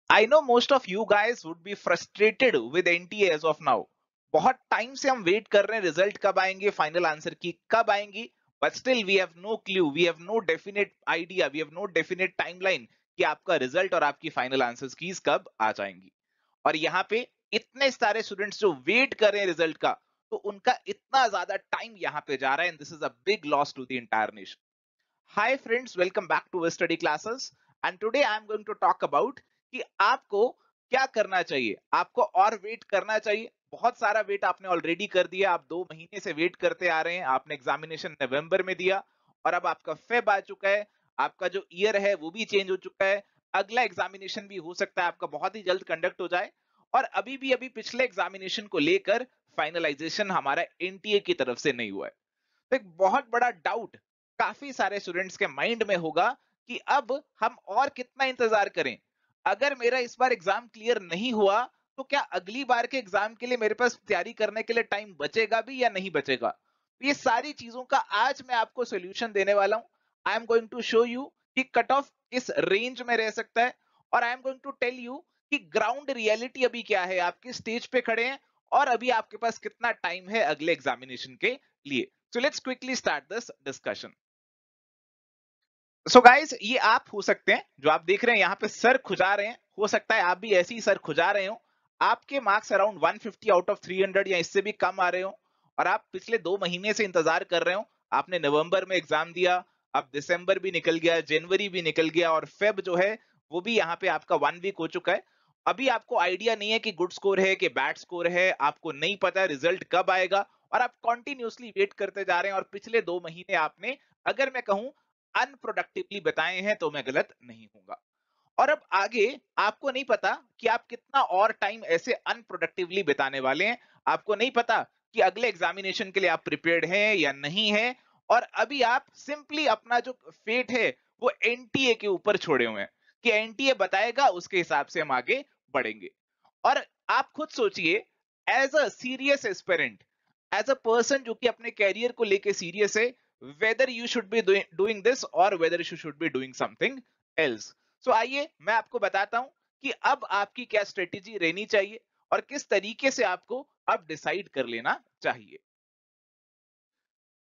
I know most of you guys would be frustrated with NTA as of now. बहुत time से हम wait कर रहे हैं रिजल्ट कब आएंगे, फाइनल आंसर की कब आएंगी, but still we have no clue, we have no definite idea, we have no definite timeline कि आपका रिजल्ट और आपकी फाइनल आंसर्स कीज कब आ जाएंगी। और यहाँ पे इतने सारे स्टूडेंट्स जो वेट कर रहे हैं रिजल्ट का, तो उनका इतना ज्यादा टाइम यहाँ पे जा रहा है, and this is a big loss to the entire nation. Hi friends, welcome back to our study classes. And today I am going to talk about कि आपको क्या करना चाहिए। आपको और वेट करना चाहिए, बहुत सारा वेट आपने ऑलरेडी कर दिया, आप 2 महीने से वेट करते आ रहे हैं। आपने एग्जामिनेशन नवंबर में दिया और अब आपका फेब आ चुका है, आपका जो ईयर है वो भी चेंज हो चुका है। अगला एग्जामिनेशन भी हो सकता है आपका बहुत ही जल्द कंडक्ट हो जाए, और अभी पिछले एग्जामिनेशन को लेकर फाइनलाइजेशन हमारा एनटीए की तरफ से नहीं हुआ है। तो एक बहुत बड़ा डाउट काफी सारे स्टूडेंट्स के माइंड में होगा कि अब हम और कितना इंतजार करें। अगर मेरा इस बार एग्जाम क्लियर नहीं हुआ, तो क्या अगली बार के एग्जाम के लिए मेरे पास तैयारी करने के लिए टाइम बचेगा भी या नहीं बचेगा। ये सारी चीजों का आज मैं आपको सोल्यूशन देने वाला हूं। I am going to show you कि कट ऑफ किस रेंज में रह सकता है, और I am going to tell you कि ग्राउंड रियलिटी अभी क्या है, आप किस स्टेज पे खड़े हैं, और अभी आपके पास कितना टाइम है अगले एग्जामिनेशन के लिए। So let's quickly start this discussion. So guys, ये आप हो सकते हैं जो आप देख रहे हैं यहाँ पे सर खुजा रहे हैं, हो सकता है आप भी ऐसे ही सर खुजा रहे हो। आपके मार्क्स अराउंड 150 आउट ऑफ 300 या इससे भी कम आ रहे हो, और आप पिछले 2 महीने से इंतजार कर रहे हो। आपने नवंबर में एग्जाम दिया, अब दिसंबर भी निकल गया, जनवरी भी निकल गया, और फेब जो है वो भी यहाँ पे आपका 1 वीक हो चुका है। अभी आपको आइडिया नहीं है कि गुड स्कोर है कि बैड स्कोर है, आपको नहीं पता रिजल्ट कब आएगा, और आप कॉन्टिन्यूसली वेट करते जा रहे हैं। और पिछले 2 महीने आपने, अगर मैं कहूं, अनप्रोडक्टिवली बताए हैं तो मैं गलत नहीं हूंगा। और अब आगे आपको नहीं पता कि आप कितना और टाइम ऐसे अनप्रोडक्टिवली बिताने वाले हैं। आपको नहीं पता कि अगले एग्जामिनेशन के लिए आप प्रिपेयर्ड हैं या नहीं है। और अभी आप सिंपली अपना जो फेट है वो एनटीए के ऊपर छोड़े हुए हैं कि एनटीए बताएगा, उसके हिसाब से हम आगे बढ़ेंगे। और आप खुद सोचिए, as a serious aspirant, as a person जो कि अपने कैरियर को लेके सीरियस है, whether you should be doing this or whether you should be doing something else. So आइए मैं आपको बताता हूं कि अब आपकी क्या स्ट्रेटेजी रहनी चाहिए और किस तरीके से आपको अब डिसाइड कर लेना चाहिए।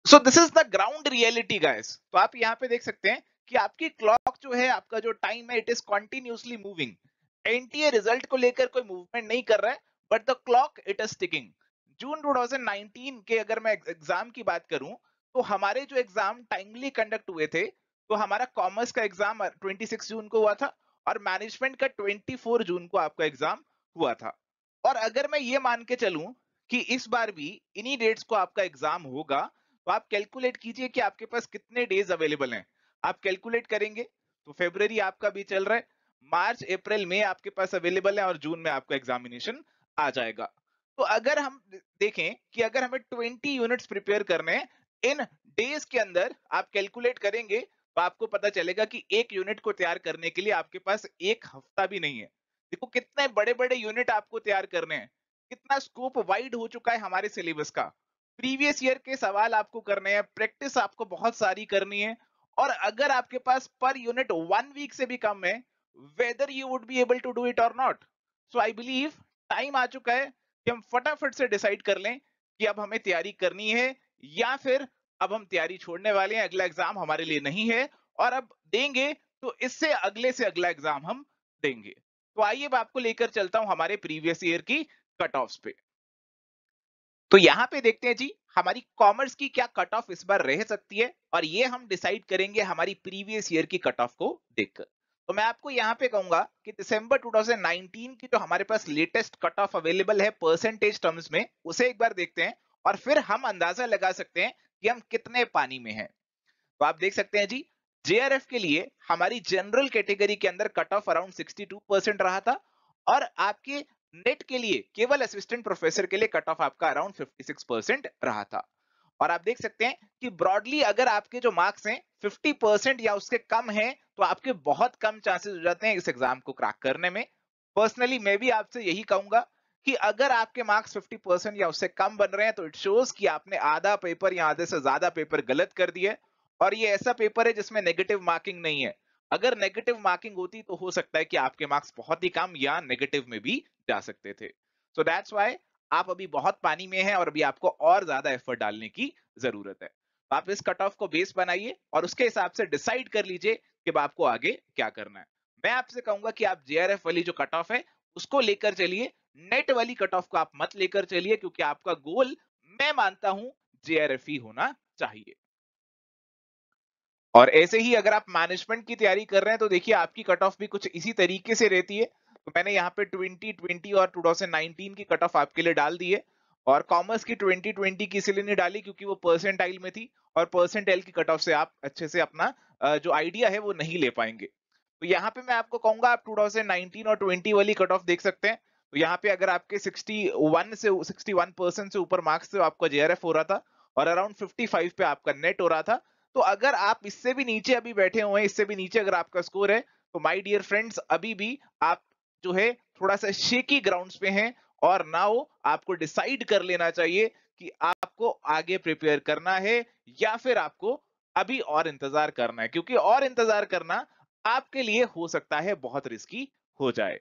So this is the ground reality guys. तो आप यहाँ पे देख सकते हैं कि आपकी क्लॉक जो है, आपका जो टाइम है, it is continuously moving. NTA result को लेकर कोई मूवमेंट नहीं कर रहा है, but the clock it is ticking. June 2019 के अगर मैं एग्जाम की बात करूं, तो हमारे जो एग्जाम टाइमली कंडक्ट हुए थे, तो हमारा कॉमर्स का एग्जाम 26 जून को हुआ था, और मैनेजमेंट का 24 जून को आपका एग्जाम हुआ था। और अगर मैं ये मान के चलूं कि इस बार भी इन्हीं डेट्स को आपका एग्जाम होगा, तो आप कैलकुलेट कीजिए कि आपके पास कितने डेज अवेलेबल हैं। आप कैलकुलेट करेंगे तो फेब्रुवरी आपका भी चल रहा है, मार्च अप्रैल मई आपके पास अवेलेबल है, और जून में आपका एग्जामिनेशन आ जाएगा। तो अगर हम देखें कि अगर हमें 20 यूनिट्स प्रिपेयर करने हैं इन डेज के अंदर, आप कैलकुलेट करेंगे तो आपको पता चलेगा कि एक यूनिट को तैयार करने के लिए आपके पास एक हफ्ता भी नहीं है। देखो कितने बड़े बड़े यूनिट आपको तैयार करने हैं, कितना स्कोप वाइड हो चुका है हमारे सिलेबस का। प्रीवियस ईयर के सवाल आपको करने हैं, प्रैक्टिस आपको बहुत सारी करनी है। और अगर आपके पास पर यूनिट 1 वीक से भी कम है, whether you would be able to do it और not. So I believe time आ चुका है कि हम फटाफट से डिसाइड कर लें कि अब हमें तैयारी करनी है, या फिर अब हम तैयारी छोड़ने वाले हैं, अगला एग्जाम हमारे लिए नहीं है, और अब देंगे तो इससे अगले से अगला एग्जाम हम देंगे। तो आइए मैं आपको लेकर चलता हूं हमारे प्रीवियस ईयर की कट ऑफ्स पे। तो यहाँ पे देखते हैं जी, हमारी कॉमर्स की क्या कट ऑफ इस बार रह सकती है, और ये हम डिसाइड करेंगे हमारी प्रीवियस ईयर की कट ऑफ को देखकर। तो मैं आपको यहाँ पे कहूंगा कि दिसंबर 2019 की जो हमारे पास लेटेस्ट कट ऑफ अवेलेबल है परसेंटेज टर्म्स में, उसे एक बार देखते हैं, और फिर हम अंदाजा लगा सकते हैं कि हम कितने पानी में हैं। तो आप देख सकते हैं जी, जेआरएफ के लिए हमारी जनरल कैटेगरी के अंदर कट ऑफ अराउंड 62% रहा था, और आपके नेट के लिए केवल असिस्टेंट प्रोफेसर के लिए कट ऑफ आपका अराउंड 56% रहा था। और आप देख सकते हैं कि ब्रॉडली अगर आपके जो मार्क्स हैं 50% या उसके कम हैं, तो आपके बहुत कम चांसेस हो जाते हैं इस एग्जाम को क्रैक करने में। पर्सनली मैं भी आपसे यही कहूंगा कि अगर आपके मार्क्स 50% या उससे कम बन रहे हैं, तो इट शोज कि आपने आधा पेपर या आधे से ज्यादा पेपर गलत कर दिए। और ये ऐसा पेपर है जिसमें नेगेटिव मार्किंग नहीं है, अगर नेगेटिव मार्किंग होती तो हो सकता है कि आपके मार्क्स बहुत ही कम या नेगेटिव में भी जा सकते थे। सो दैट्स व्हाई आप अभी बहुत पानी में हैं और अभी आपको और ज्यादा एफर्ट डालने की जरूरत है। तो आप इस कट ऑफ को बेस बनाइए और उसके हिसाब से डिसाइड कर लीजिए कि अब आपको आगे क्या करना है। मैं आपसे कहूंगा कि आप जेआरएफ वाली जो कट ऑफ है उसको लेकर चलिए, नेट वाली कट ऑफ को आप मत लेकर चलिए, क्योंकि आपका गोल मैं मानता हूं जेआरएफ ही होना चाहिए। और ऐसे ही अगर आप मैनेजमेंट की तैयारी कर रहे हैं तो देखिए आपकी कट ऑफ भी कुछ इसी तरीके से रहती है। तो मैंने यहाँ पे 2020 और 2019 की कट ऑफ आपके लिए डाल दी है। और कॉमर्स की 2020 की इसलिए नहीं डाली क्योंकि वो परसेंटाइल में थी, और परसेंटाइल की कट ऑफ से आप अच्छे से अपना जो आइडिया है वो नहीं ले पाएंगे। तो यहाँ पे मैं आपको कहूंगा आप 2019 और 20 वाली कट ऑफ देख सकते हैं। तो यहाँ पे अगर आपके 61% से ऊपर मार्क्स से आपका जेआरएफ हो रहा था और अराउंड 55 पे आपका नेट हो रहा था। तो अगर आप इससे भी नीचे अभी बैठे हुए हैं, इससे भी नीचे अगर आपका स्कोर है, तो माय डियर फ्रेंड्स अभी भी आप जो है थोड़ा सा शेकी ग्राउंड्स पे हैं। और नाउ आपको डिसाइड कर लेना चाहिए कि आपको आगे प्रिपेयर करना है या फिर आपको अभी और इंतजार करना है, क्योंकि और इंतजार करना आपके लिए हो सकता है बहुत रिस्की हो जाए।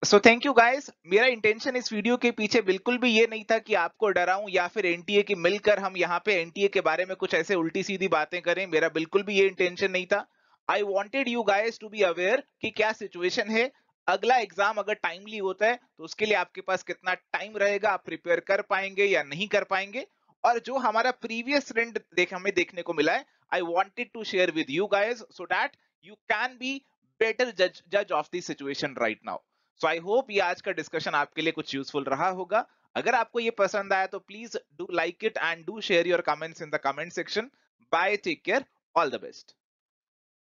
So thank you guys. मेरा इंटेंशन इस वीडियो के पीछे बिल्कुल भी ये नहीं था कि आपको डराऊं या फिर एनटीए की मिलकर हम यहाँ पे एनटीए के बारे में कुछ ऐसे उल्टी सीधी बातें करें। मेरा बिल्कुल भी ये इंटेंशन नहीं था। I wanted you guys to be aware कि क्या सिचुएशन है। अगला एग्जाम अगर टाइमली होता है तो उसके लिए आपके पास कितना टाइम रहेगा, आप प्रिपेयर कर पाएंगे या नहीं कर पाएंगे। और जो हमारा प्रीवियस ट्रेंड हमें देखने को मिला है, I wanted to share with you guys so that you can be better जज of the situation right now. So I hope ये आज का डिस्कशन आपके लिए कुछ यूजफुल रहा होगा। अगर आपको ये पसंद आया तो please do like it and do share your comments in the comment section. Bye, take care, all the best.